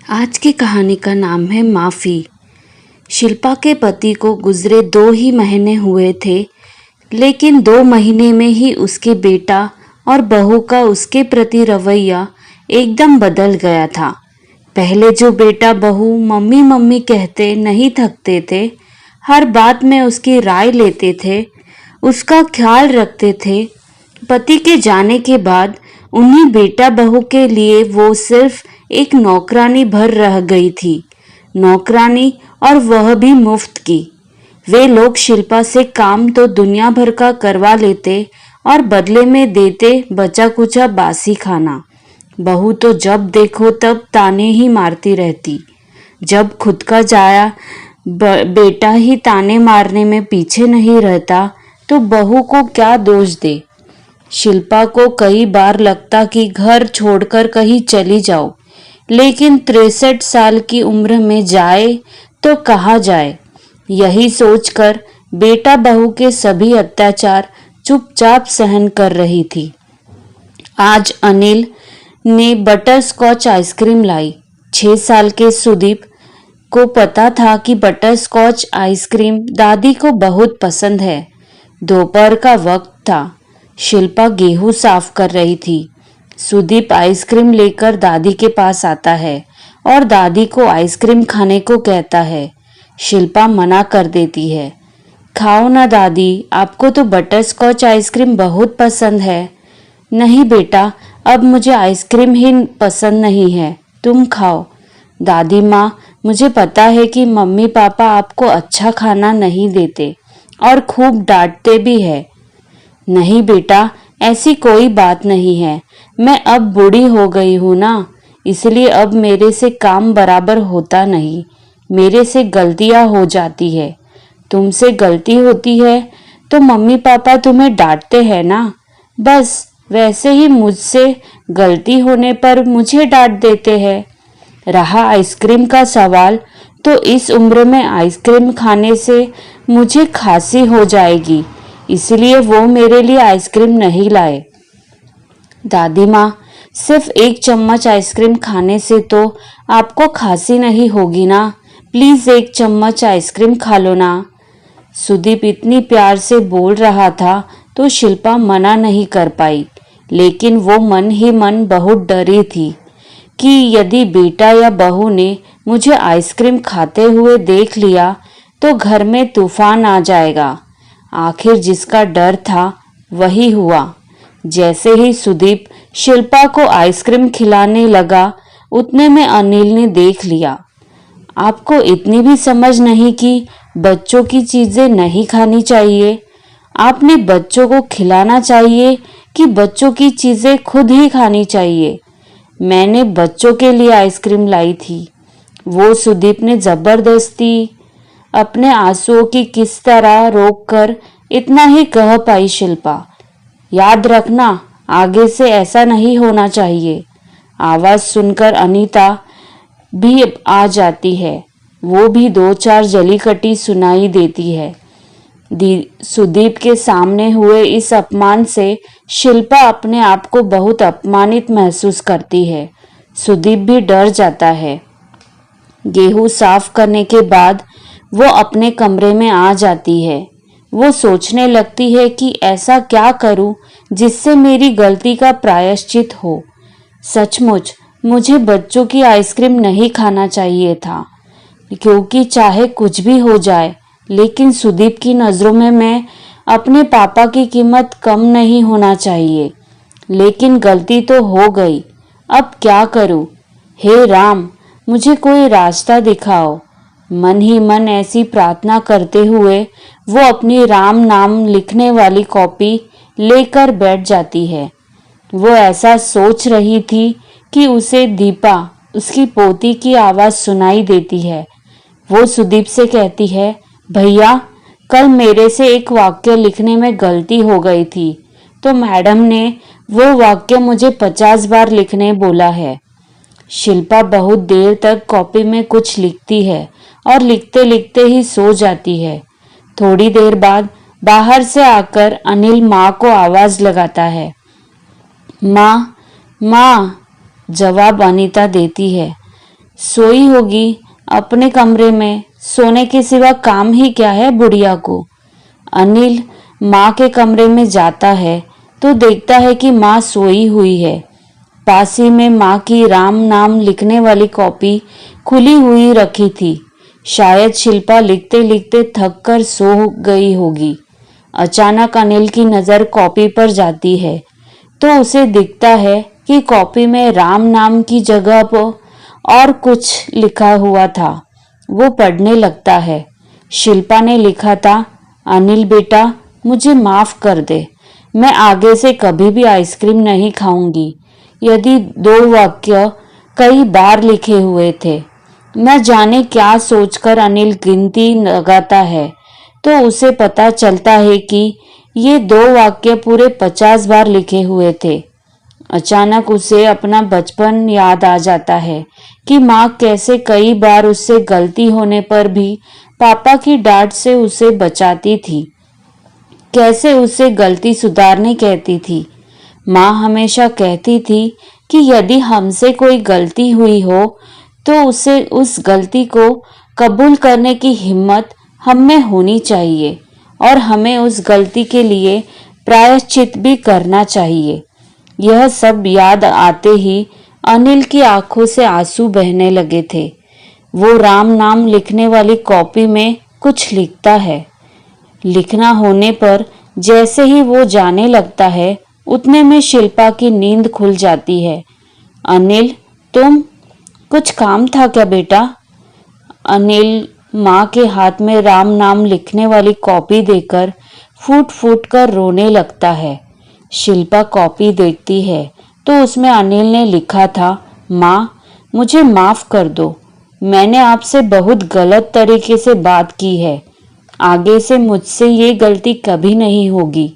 आज की कहानी का नाम है माफ़ी। शिल्पा के पति को गुजरे 2 ही महीने हुए थे, लेकिन 2 महीने में ही उसके बेटा और बहू का उसके प्रति रवैया एकदम बदल गया था। पहले जो बेटा बहू मम्मी मम्मी कहते नहीं थकते थे, हर बात में उसकी राय लेते थे, उसका ख्याल रखते थे। पति के जाने के बाद उन्हीं बेटा बहू के लिए वो सिर्फ एक नौकरानी भर रह गई थी। नौकरानी, और वह भी मुफ्त की। वे लोग शिल्पा से काम तो दुनिया भर का करवा लेते और बदले में देते बचा कुचा बासी खाना। बहू तो जब देखो तब ताने ही मारती रहती। जब खुद का जाया बेटा ही ताने मारने में पीछे नहीं रहता तो बहू को क्या दोष दे। शिल्पा को कई बार लगता कि घर छोड़कर कहीं चली जाओ, लेकिन 63 साल की उम्र में जाए तो कहाँ जाए। यही सोचकर बेटा बहू के सभी अत्याचार चुपचाप सहन कर रही थी। आज अनिल ने बटर स्कॉच आइसक्रीम लाई। 6 साल के सुदीप को पता था कि बटर स्कॉच आइसक्रीम दादी को बहुत पसंद है। दोपहर का वक्त था। शिल्पा गेहूं साफ कर रही थी। सुदीप आइसक्रीम लेकर दादी के पास आता है और दादी को आइसक्रीम खाने को कहता है। शिल्पा मना कर देती है। खाओ ना दादी, आपको तो बटर स्कॉच आइसक्रीम बहुत पसंद है। नहीं बेटा, अब मुझे आइसक्रीम ही पसंद नहीं है, तुम खाओ। दादी माँ, मुझे पता है कि मम्मी पापा आपको अच्छा खाना नहीं देते और खूब डांटते भी है। नहीं बेटा, ऐसी कोई बात नहीं है। मैं अब बूढ़ी हो गई हूँ ना, इसलिए अब मेरे से काम बराबर होता नहीं। मेरे से गलतियाँ हो जाती है। तुमसे गलती होती है तो मम्मी पापा तुम्हें डांटते हैं ना, बस वैसे ही मुझसे गलती होने पर मुझे डांट देते हैं। रहा आइसक्रीम का सवाल, तो इस उम्र में आइसक्रीम खाने से मुझे खांसी हो जाएगी, इसलिए वो मेरे लिए आइसक्रीम नहीं लाए। दादी माँ, सिर्फ 1 चम्मच आइसक्रीम खाने से तो आपको खांसी नहीं होगी ना, प्लीज 1 चम्मच आइसक्रीम खा लो ना। सुदीप इतनी प्यार से बोल रहा था तो शिल्पा मना नहीं कर पाई, लेकिन वो मन ही मन बहुत डरी थी कि यदि बेटा या बहू ने मुझे आइसक्रीम खाते हुए देख लिया तो घर में तूफान आ जाएगा। आखिर जिसका डर था वही हुआ। जैसे ही सुदीप शिल्पा को आइसक्रीम खिलाने लगा, उतने में अनिल ने देख लिया। आपको इतनी भी समझ नहीं कि बच्चों की चीजें नहीं खानी चाहिए? आपने बच्चों को खिलाना चाहिए कि बच्चों की चीजें खुद ही खानी चाहिए? मैंने बच्चों के लिए आइसक्रीम लाई थी। वो सुदीप ने जबरदस्ती अपने आंसुओं की किस तरह रोककर इतना ही कह पाई शिल्पा। याद रखना, आगे से ऐसा नहीं होना चाहिए। आवाज सुनकर अनीता भी आ जाती है। वो भी 2-4 जली कटी सुनाई देती है। सुदीप के सामने हुए इस अपमान से शिल्पा अपने आप को बहुत अपमानित महसूस करती है। सुदीप भी डर जाता है। गेहूं साफ करने के बाद वो अपने कमरे में आ जाती है। वो सोचने लगती है कि ऐसा क्या करूं जिससे मेरी गलती का प्रायश्चित हो। सचमुच मुझे बच्चों की आइसक्रीम नहीं खाना चाहिए था, क्योंकि चाहे कुछ भी हो जाए, लेकिन सुदीप की नज़रों में मैं अपने पापा की कीमत कम नहीं होना चाहिए। लेकिन गलती तो हो गई, अब क्या करूं? हे राम, मुझे कोई रास्ता दिखाओ। मन ही मन ऐसी प्रार्थना करते हुए वो अपनी राम नाम लिखने वाली कॉपी लेकर बैठ जाती है। वो ऐसा सोच रही थी कि उसे दीपा, उसकी पोती की आवाज सुनाई देती है। वो सुदीप से कहती है, भैया, कल मेरे से एक वाक्य लिखने में गलती हो गई थी, तो मैडम ने वो वाक्य मुझे 50 बार लिखने बोला है। शिल्पा बहुत देर तक कॉपी में कुछ लिखती है और लिखते लिखते ही सो जाती है। थोड़ी देर बाद बाहर से आकर अनिल माँ को आवाज लगाता है। माँ, माँ, जवाब अनीता देती है। सोई होगी अपने कमरे में, सोने के सिवा काम ही क्या है बुढ़िया को। अनिल माँ के कमरे में जाता है तो देखता है कि माँ सोई हुई है। पास ही में माँ की राम नाम लिखने वाली कॉपी खुली हुई रखी थी। शायद शिल्पा लिखते लिखते थक कर सो गई होगी। अचानक अनिल की नज़र कॉपी पर जाती है तो उसे दिखता है कि कॉपी में राम नाम की जगह पर और कुछ लिखा हुआ था। वो पढ़ने लगता है। शिल्पा ने लिखा था, अनिल बेटा मुझे माफ कर दे, मैं आगे से कभी भी आइसक्रीम नहीं खाऊंगी। यदि 2 वाक्य कई बार लिखे हुए थे। न जाने क्या सोचकर अनिल गिनती लगाता है तो उसे पता चलता है कि ये 2 वाक्य पूरे 50 बार लिखे हुए थे। अचानक उसे अपना बचपन याद आ जाता है कि माँ कैसे कई बार उससे गलती होने पर भी पापा की डांट से उसे बचाती थी, कैसे उसे गलती सुधारने कहती थी। माँ हमेशा कहती थी कि यदि हमसे कोई गलती हुई हो तो उसे उस गलती को कबूल करने की हिम्मत हम में होनी चाहिए और हमें उस गलती के लिए प्रायश्चित भी करना चाहिए। यह सब याद आते ही अनिल की आंखों से आंसू बहने लगे थे। वो राम नाम लिखने वाली कॉपी में कुछ लिखता है। लिखना होने पर जैसे ही वो जाने लगता है उतने में शिल्पा की नींद खुल जाती है। अनिल तुम, कुछ काम था क्या बेटा? अनिल माँ के हाथ में राम नाम लिखने वाली कॉपी देकर फूट फूट कर रोने लगता है। शिल्पा कॉपी देखती है तो उसमें अनिल ने लिखा था, माँ मुझे माफ कर दो, मैंने आपसे बहुत गलत तरीके से बात की है। आगे से मुझसे ये गलती कभी नहीं होगी।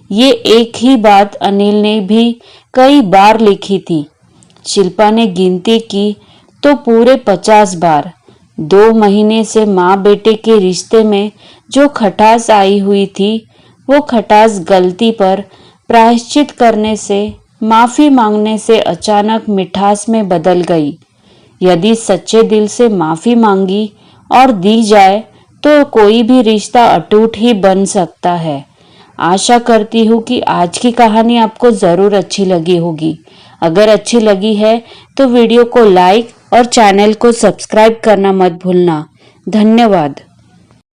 ये एक ही बात अनिल ने भी कई बार लिखी थी। शिल्पा ने गिनती की तो पूरे 50 बार। 2 महीने से माँ बेटे के रिश्ते में जो खटास आई हुई थी वो खटास गलती पर प्रायश्चित करने से, माफी मांगने से अचानक मिठास में बदल गई। यदि सच्चे दिल से माफी मांगी और दी जाए तो कोई भी रिश्ता अटूट ही बन सकता है। आशा करती हूँ कि आज की कहानी आपको ज़रूर अच्छी लगी होगी। अगर अच्छी लगी है तो वीडियो को लाइक और चैनल को सब्सक्राइब करना मत भूलना। धन्यवाद।